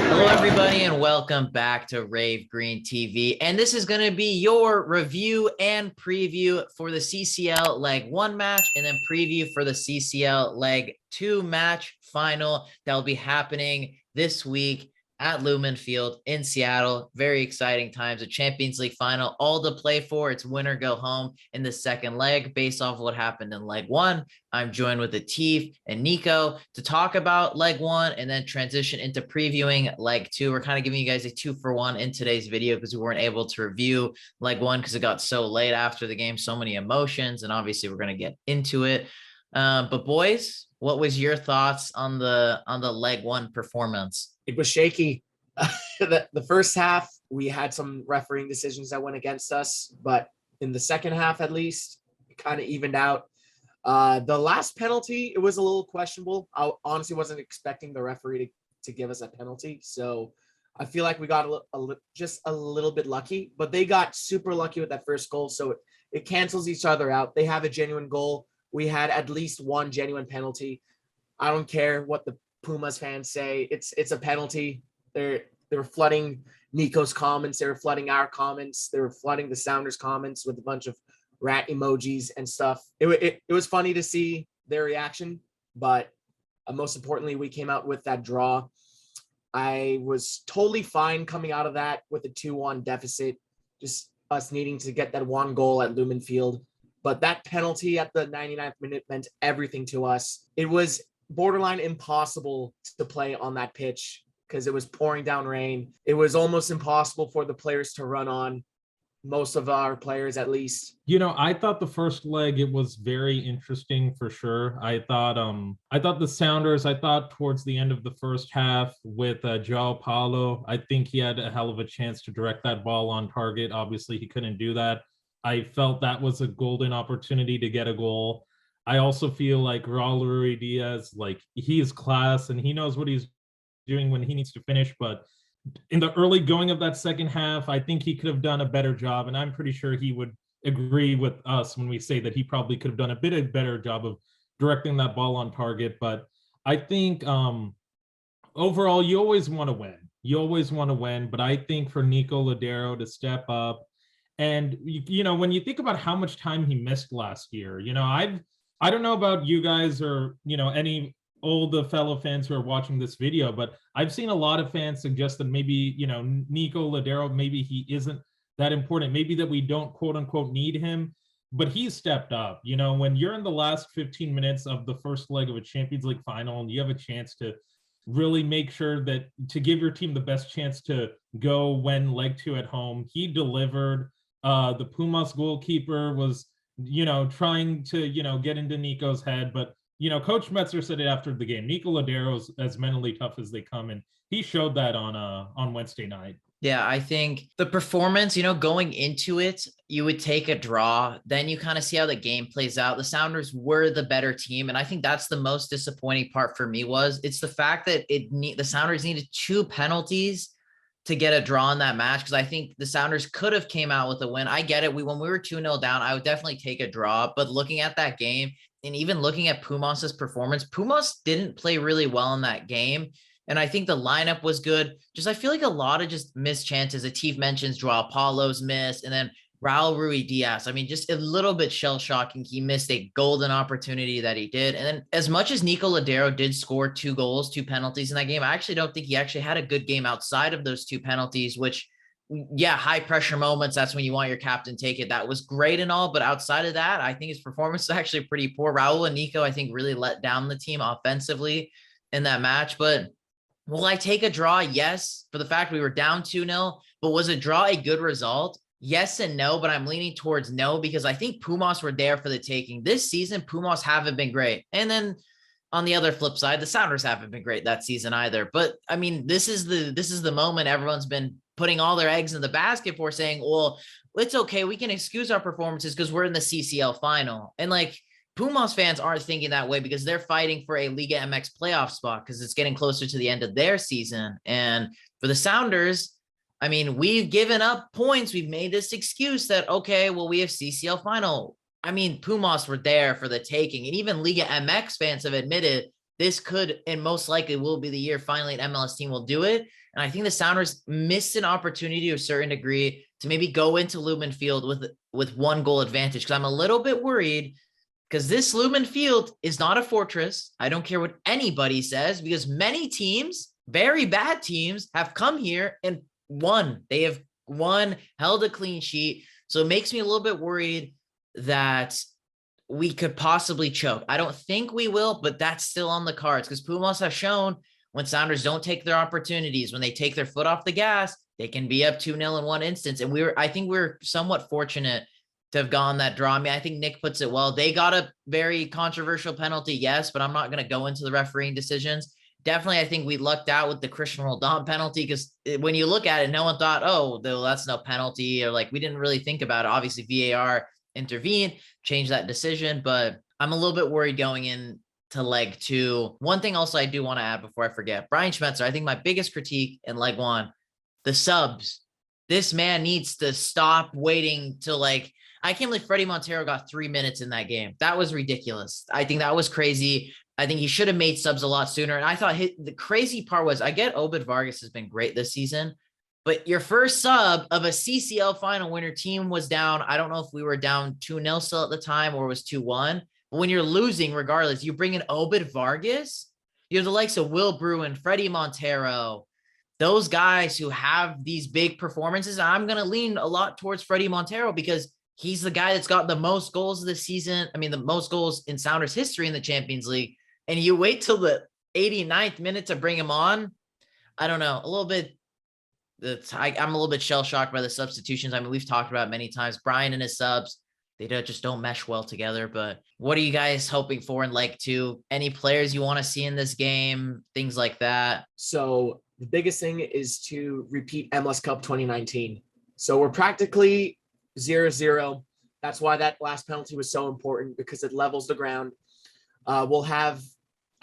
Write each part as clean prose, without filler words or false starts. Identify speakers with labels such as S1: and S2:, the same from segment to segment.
S1: Hello, everybody, and welcome back to Rave Green TV. And this is going to be your review and preview for the CCL Leg 1 match, and then preview for the CCL Leg 2 match final that will be happening this week at Lumen Field in Seattle. Very exciting times. A Champions League final, all to play for. It's win or go home in the second leg based off of what happened in leg 1. I'm joined with Atif and Nico to talk about leg 1 and then transition into previewing leg 2. We're kind of giving you guys a 2-for-1 in today's video because we weren't able to review leg 1 because it got so late after the game, so many emotions, and obviously we're going to get into it. But boys, what was your thoughts on the leg 1 performance?
S2: It was shaky. The first half, we had some refereeing decisions that went against us, but in the second half, at least, it kind of evened out. The last penalty, it was a little questionable. I honestly wasn't expecting the referee to give us a penalty, so I feel like we got just a little bit lucky, but they got super lucky with that first goal, so it cancels each other out. They have a genuine goal. We had at least one genuine penalty. I don't care what the Pumas fans say. It's a penalty. They were flooding Nico's comments. They were flooding our comments. They were flooding the Sounders comments with a bunch of rat emojis and stuff. It was funny to see their reaction, but most importantly, we came out with that draw. I was totally fine coming out of that with a 2-1 deficit, just us needing to get that one goal at Lumen Field. But that penalty at the 99th minute meant everything to us. It was borderline impossible to play on that pitch because it was pouring down rain. It was almost impossible for the players to run on, most of our players at least.
S3: You know, I thought the first leg, it was very interesting for sure. I thought the Sounders, I thought towards the end of the first half with Joao Paulo, I think he had a hell of a chance to direct that ball on target. Obviously, he couldn't do that. I felt that was a golden opportunity to get a goal. I also feel like Raul Ruidiaz, like he's class and he knows what he's doing when he needs to finish. But in the early going of that second half, I think he could have done a better job. And I'm pretty sure he would agree with us when we say that he probably could have done a better job of directing that ball on target. But I think overall, you always want to win. You always want to win. But I think for Nico Lodeiro to step up, and, you know, when you think about how much time he missed last year, you know, I don't know about you guys or, you know, any old fellow fans who are watching this video, but I've seen a lot of fans suggest that maybe, you know, Nico Lodeiro, maybe he isn't that important. Maybe that we don't quote unquote need him, but he's stepped up. You know, when you're in the last 15 minutes of the first leg of a Champions League final and you have a chance to really make sure that to give your team the best chance to go win leg 2 at home, he delivered. The Pumas goalkeeper was, you know, trying to, you know, get into Nico's head. But, you know, Coach Metzer said it after the game. Nico Lodeiro is as mentally tough as they come. And he showed that on Wednesday night.
S1: Yeah, I think the performance, you know, going into it, you would take a draw. Then you kind of see how the game plays out. The Sounders were the better team. And I think that's the most disappointing part for me was it's the fact that the Sounders needed 2 penalties to get a draw in that match, because I think the Sounders could have came out with a win. I get it. When we were 2-0 down, I would definitely take a draw. But looking at that game and even looking at Pumas's performance, Pumas didn't play really well in that game. And I think the lineup was good. Just I feel like a lot of just missed chances. Atif mentions Joao Paulo's miss, and then Raul Ruidiaz. I mean, just a little bit shell-shocking. He missed a golden opportunity that he did. And then as much as Nico Lodeiro did score 2 goals, 2 penalties in that game, I actually don't think he actually had a good game outside of those 2 penalties, which, yeah, high-pressure moments, that's when you want your captain to take it. That was great and all, but outside of that, I think his performance is actually pretty poor. Raul and Nico, I think, really let down the team offensively in that match. But will I take a draw? Yes, for the fact we were down 2-0, but was a draw a good result? Yes and no, but I'm leaning towards no because I think Pumas were there for the taking. This season, Pumas haven't been great. And then on the other flip side, the Sounders haven't been great that season either. But I mean, this is the moment everyone's been putting all their eggs in the basket for, saying, well, it's okay. We can excuse our performances because we're in the CCL final. And like, Pumas fans aren't thinking that way because they're fighting for a Liga MX playoff spot because it's getting closer to the end of their season. And for the Sounders, I mean, we've given up points. We've made this excuse that, okay, well, we have CCL final. I mean, Pumas were there for the taking. And even Liga MX fans have admitted this could and most likely will be the year finally an MLS team will do it. And I think the Sounders missed an opportunity to a certain degree to maybe go into Lumen Field with 1 goal advantage. Because I'm a little bit worried because this Lumen Field is not a fortress. I don't care what anybody says, because many teams, very bad teams, have come here and won. They have won, held a clean sheet. So it makes me a little bit worried that we could possibly choke. I don't think we will, but that's still on the cards, because Pumas have shown when Sounders don't take their opportunities, when they take their foot off the gas, they can be up 2-0 in one instance. And I think we're somewhat fortunate to have gone that draw. I mean, I think Nick puts it well. They got a very controversial penalty, yes, but I'm not going to go into the refereeing decisions. Definitely, I think we lucked out with the Christian Roldan penalty, because when you look at it, no one thought, oh, that's no penalty, or like we didn't really think about it. Obviously, VAR intervened, changed that decision, but I'm a little bit worried going into leg 2. One thing also I do want to add before I forget, Brian Schmetzer, I think my biggest critique in leg 1, the subs. This man needs to stop waiting till I can't believe Freddie Montero got 3 minutes in that game. That was ridiculous. I think that was crazy. I think he should have made subs a lot sooner. And I thought the crazy part was, I get Obed Vargas has been great this season, but your first sub of a CCL final when your team was down, I don't know if we were down 2-0 still at the time or it was 2-1. But when you're losing, regardless, you bring in Obed Vargas. You have the likes of Will Bruin, Freddie Montero, those guys who have these big performances. I'm going to lean a lot towards Freddie Montero because he's the guy that's got the most goals of the season. I mean, the most goals in Sounders history in the Champions League. And you wait till the 89th minute to bring him on. I don't know, a little bit. I'm a little bit shell-shocked by the substitutions. I mean, we've talked about it many times. Brian and his subs, they just don't mesh well together. But what are you guys hoping for in leg 2? Any players you want to see in this game? Things like that.
S2: So the biggest thing is to repeat MLS Cup 2019. So we're practically 0-0. That's why that last penalty was so important, because it levels the ground. We'll have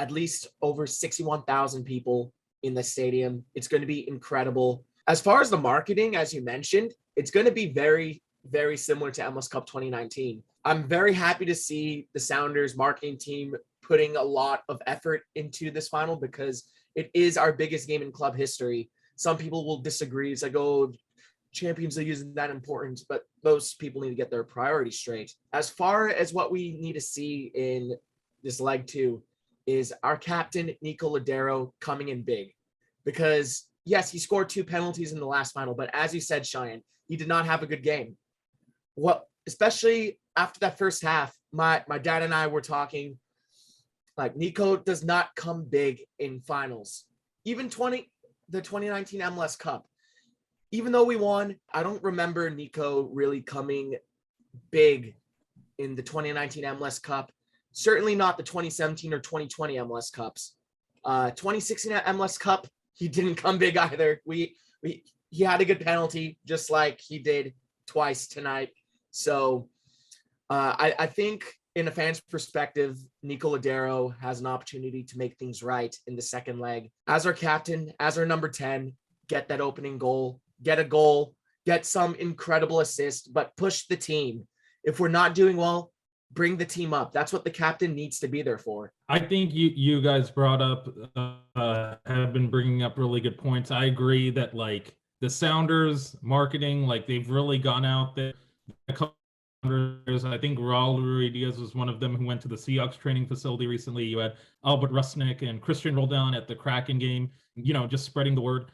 S2: at least over 61,000 people in the stadium. It's going to be incredible. As far as the marketing, as you mentioned, it's going to be very, very similar to MLS Cup 2019. I'm very happy to see the Sounders marketing team putting a lot of effort into this final, because it is our biggest game in club history. Some people will disagree. It's like, oh, Champions League isn't that important, but most people need to get their priorities straight. As far as what we need to see in this leg 2 is our captain, Nico Lodeiro, coming in big, because yes, he scored 2 penalties in the last final, but as you said, Cheyenne, he did not have a good game. What, especially after that first half, my dad and I were talking, like, Nico does not come big in finals. Even the 2019 MLS Cup, even though we won, I don't remember Nico really coming big in the 2019 MLS Cup. Certainly not the 2017 or 2020 MLS Cups. 2016 MLS Cup, he didn't come big either. He had a good penalty, just like he did twice tonight. So I think in a fan's perspective, Nico Lodeiro has an opportunity to make things right in the second leg. As our captain, as our number 10, get that opening goal, get a goal, get some incredible assist, but push the team. If we're not doing well, bring the team up. That's what the captain needs to be there for.
S3: I think you guys brought up, have been bringing up really good points. I agree that like the Sounders marketing, like they've really gone out there. I think Raul Ruidiaz was one of them who went to the Seahawks training facility recently. You had Albert Rusnik and Christian Roldan at the Kraken game, just spreading the word.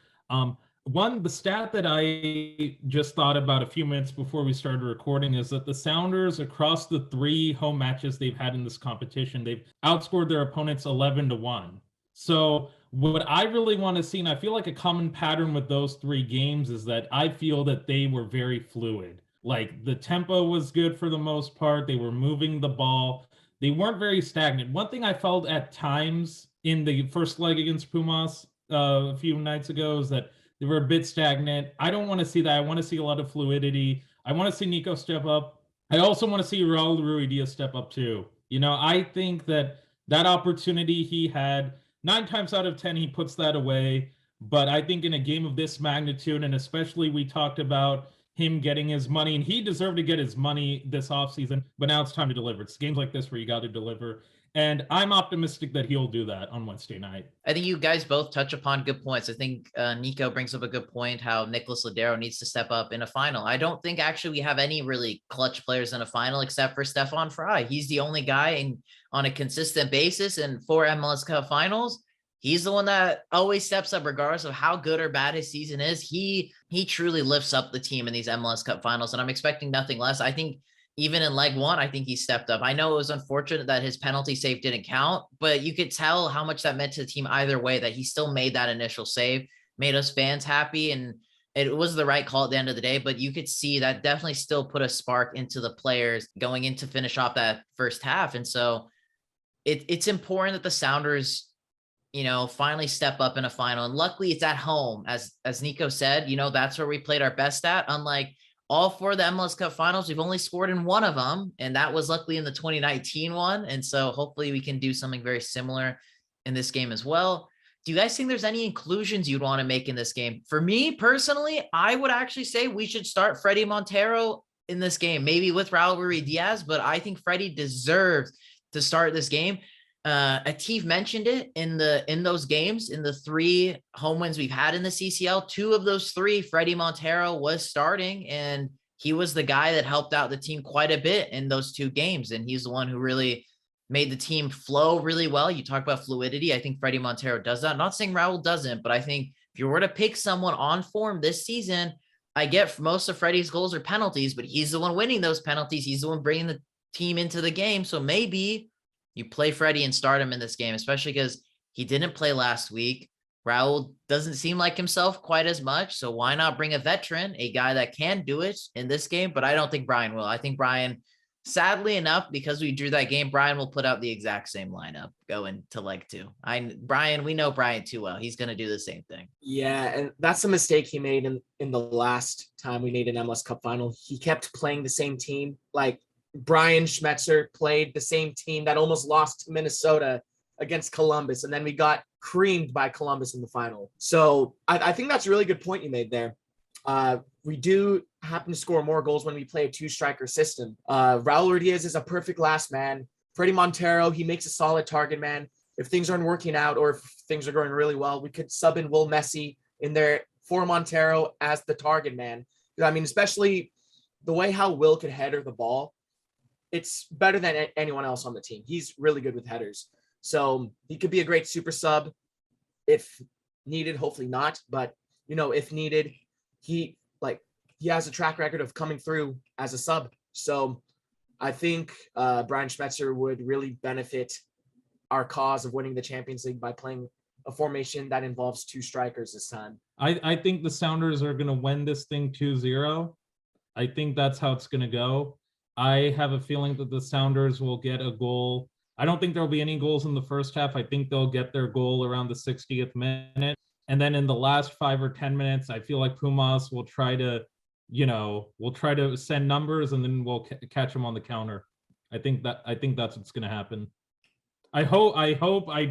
S3: The stat that I just thought about a few minutes before we started recording is that the Sounders, across the 3 home matches they've had in this competition, they've outscored their opponents 11-1. So what I really want to see, and I feel like a common pattern with those 3 games, is that I feel that they were very fluid. Like the tempo was good for the most part. They were moving the ball. They weren't very stagnant. One thing I felt at times in the first leg against Pumas a few nights ago is that they were a bit stagnant. I don't want to see that. I want to see a lot of fluidity. I want to see Nico step up. I also want to see Raul Ruidiaz step up too. I think that opportunity he had, 9 times out of 10, he puts that away. But I think in a game of this magnitude, and especially we talked about him getting his money, and he deserved to get his money this offseason, but now it's time to deliver. It's games like this where you got to deliver. And I'm optimistic that he'll do that on Wednesday night.
S1: I think you guys both touch upon good points. I think Nico brings up a good point, how Nicholas Ladero needs to step up in a final. I don't think actually we have any really clutch players in a final except for Stefan Fry. He's the only guy on a consistent basis in 4 MLS Cup finals. He's the one that always steps up regardless of how good or bad his season is. He truly lifts up the team in these MLS Cup finals, and I'm expecting nothing less. I think even in leg one, I think he stepped up. I know it was unfortunate that his penalty save didn't count, but you could tell how much that meant to the team either way, that he still made that initial save, made us fans happy. And it was the right call at the end of the day, but you could see that definitely still put a spark into the players going in to finish off that first half. And so it's important that the Sounders, finally step up in a final. And luckily it's at home. As Nico said, that's where we played our best at. Unlike all 4 of the MLS Cup finals, we've only scored in one of them, and that was luckily in the 2019 one. And so hopefully we can do something very similar in this game as well. Do you guys think there's any inclusions you'd want to make in this game? For me personally, I would actually say we should start Freddie Montero in this game, maybe with Raul Ruiz-Diaz, but I think Freddie deserves to start this game. Atif mentioned it in those games, in the 3 home wins we've had in the CCL, 2 of those 3, Freddie Montero was starting, and he was the guy that helped out the team quite a bit in those 2 games. And he's the one who really made the team flow really well. You talk about fluidity. I think Freddie Montero does that. I'm not saying Raul doesn't, but I think if you were to pick someone on form this season, I get most of Freddie's goals are penalties, but he's the one winning those penalties. He's the one bringing the team into the game. So maybe you play Freddie and start him in this game, especially because he didn't play last week. Raul doesn't seem like himself quite as much. So why not bring a veteran, a guy that can do it in this game? But I don't think Brian will. I think Brian, sadly enough, because we drew that game, Brian will put out the exact same lineup going to leg 2. We know Brian too well. He's going to do the same thing.
S2: Yeah, and that's a mistake he made in the last time we made an MLS Cup final. He kept playing the same team. Like, Brian Schmetzer played the same team that almost lost to Minnesota against Columbus, and then we got creamed by Columbus in the final. So I think that's a really good point you made there. We do happen to score more goals when we play a 2-striker system. Raul Ruiz is a perfect last man. Freddie Montero, he makes a solid target man. If things aren't working out or if things are going really well, we could sub in Will Messi in there for Montero as the target man. I mean, especially the way how Will could header the ball, it's better than anyone else on the team. He's really good with headers. So he could be a great super sub if needed, hopefully not. But, if needed, he has a track record of coming through as a sub. So I think Brian Schmetzer would really benefit our cause of winning the Champions League by playing a formation that involves 2 strikers this time.
S3: I think the Sounders are going to win this thing 2-0. I think that's how it's going to go. I have a feeling that the Sounders will get a goal. I don't think there'll be any goals in the first half. I think they'll get their goal around the 60th minute. And then in the last 5 or 10 minutes, I feel like Pumas will try to send numbers, and then we'll catch them on the counter. I think that's what's going to happen. I hope I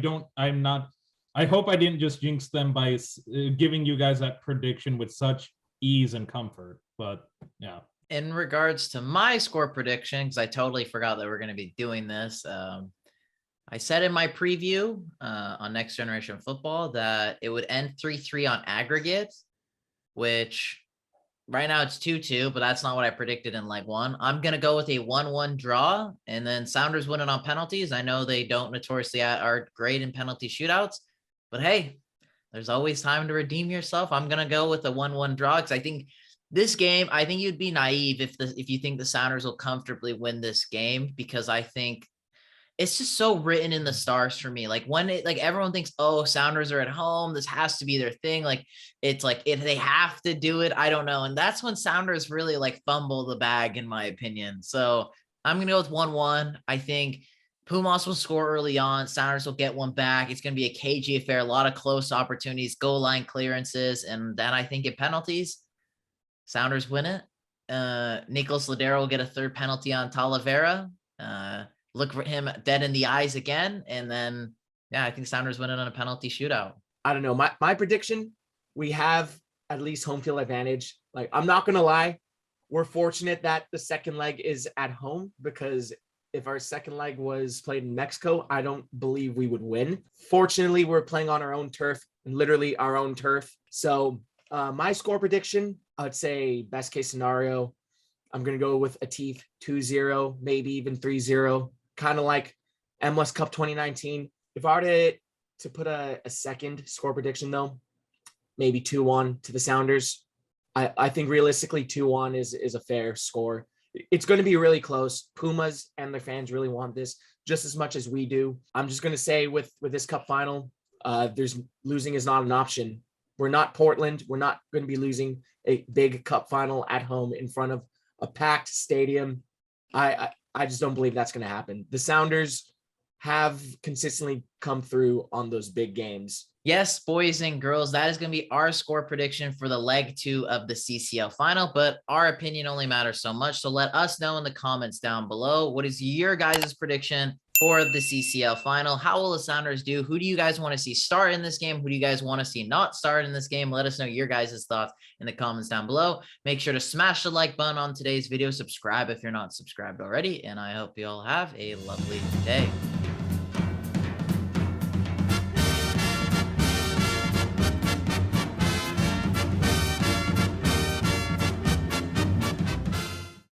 S3: didn't just jinx them by giving you guys that prediction with such ease and comfort. But yeah.
S1: In regards to my score prediction, because I totally forgot that we're going to be doing this, I said in my preview on Next Generation Football that it would end 3-3 on aggregate, which right now it's 2-2, but that's not what I predicted in leg 1. I'm going to go with a 1-1 draw, and then Sounders winning on penalties. I know they don't notoriously are great in penalty shootouts, but hey, there's always time to redeem yourself. I'm going to go with a 1-1 draw because I think this game, I think you'd be naive if you think the Sounders will comfortably win this game, because I think it's just so written in the stars for me. Like everyone thinks, oh, Sounders are at home, this has to be their thing. Like it's like if they have to do it, I don't know. And that's when Sounders really fumble the bag, in my opinion. So I'm gonna go with 1-1. I think Pumas will score early on. Sounders will get one back. It's gonna be a cagey affair, a lot of close opportunities, goal line clearances, and then I think in penalties, Sounders win it. Nicholas Ladero will get a 3rd penalty on Talavera. Look for him dead in the eyes again. And then, yeah, I think Sounders win it on a penalty shootout.
S2: I don't know. My prediction, we have at least home field advantage. I'm not going to lie. We're fortunate that the second leg is at home, because if our second leg was played in Mexico, I don't believe we would win. Fortunately, we're playing on our own turf, literally our own turf. So my score prediction, I'd say best case scenario, I'm going to go with a Teeth 2-0, maybe even 3-0, kind of like MLS Cup 2019. If I were to put a second score prediction, though, maybe 2-1 to the Sounders. I think realistically 2-1 is a fair score. It's going to be really close. Pumas and their fans really want this just as much as we do. I'm just going to say with this cup final, there's losing is not an option. We're not Portland. We're not going to be losing a big cup final at home in front of a packed stadium. I just don't believe that's going to happen. The Sounders have consistently come through on those big games.
S1: Yes, boys and girls, that is going to be our score prediction for the leg 2 of the CCL final, but our opinion only matters so much. So let us know in the comments down below. What is your guys' prediction for the CCL final? How will the Sounders do? Who do you guys want to see start in this game? Who do you guys want to see not start in this game? Let us know your guys' thoughts in the comments down below. Make sure to smash the like button on today's video. Subscribe if you're not subscribed already. And I hope you all have a lovely day.